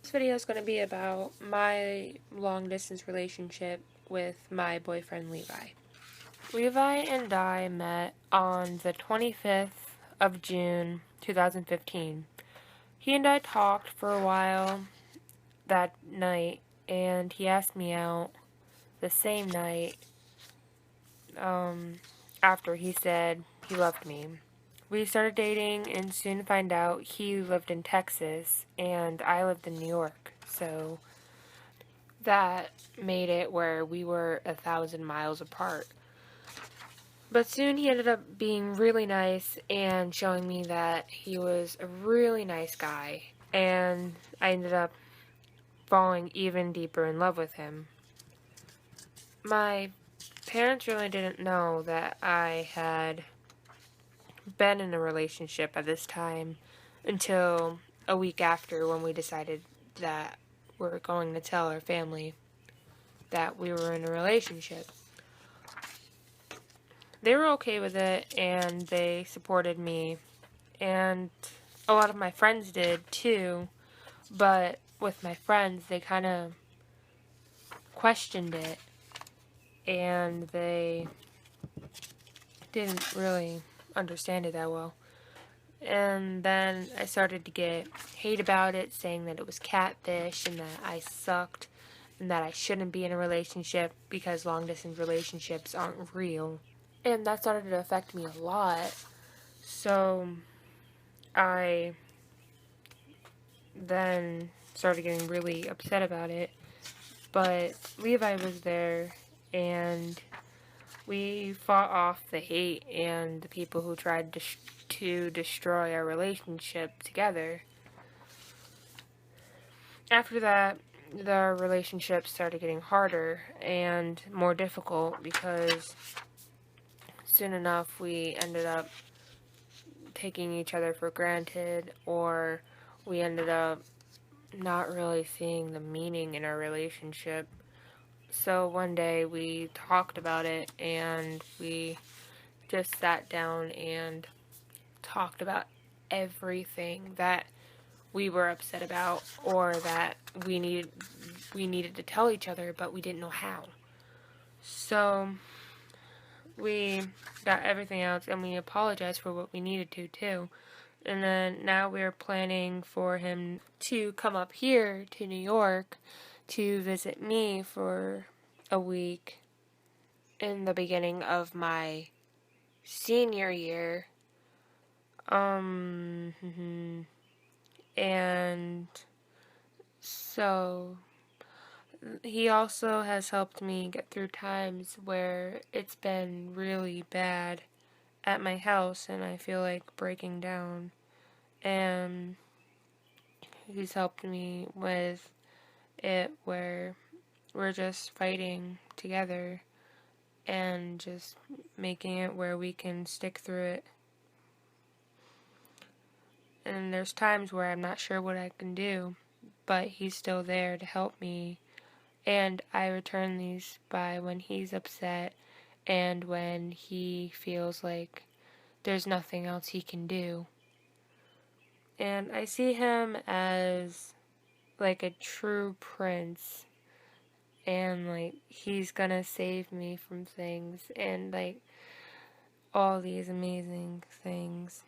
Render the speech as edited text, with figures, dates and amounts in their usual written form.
This video is going to be about my long distance relationship with my boyfriend Levi. Levi and I met on the 25th of June 2015. He and I talked for a while that night, and he asked me out the same night after he said he loved me. We started dating and soon find out he lived in Texas and I lived in New York, so that made it where we were 1,000 miles apart. But soon he ended up being really nice and showing me that he was a really nice guy, and I ended up falling even deeper in love with him. My parents really didn't know that I had been in a relationship at this time until a week after, when we decided that we were going to tell our family that we were in a relationship. They were okay with it, and they supported me, and a lot of my friends did too, but with my friends, they kind of questioned it, and they didn't really understand it that well. And then I started to get hate about it, saying that it was catfish and that I sucked and that I shouldn't be in a relationship because long distance relationships aren't real. And that started to affect me a lot. So I then started getting really upset about it. But Levi was there, and we fought off the hate and the people who tried to destroy our relationship together. After that, the relationship started getting harder and more difficult because soon enough we ended up taking each other for granted, or we ended up not really seeing the meaning in our relationship. So one day we talked about it, and we just sat down and talked about everything that we were upset about, or that we needed to tell each other, but we didn't know how. So we got everything else, and we apologized for what we needed to too. And then now we're planning for him to come up here to New York to visit me for a week in the beginning of my senior year. And so he also has helped me get through times where it's been really bad at my house and I feel like breaking down. And he's helped me with it where we're just fighting together and just making it where we can stick through it. And there's times where I'm not sure what I can do, but he's still there to help me. And I return these by when he's upset and when he feels like there's nothing else he can do. And I see him as like a true prince, and like he's gonna save me from things and like all these amazing things.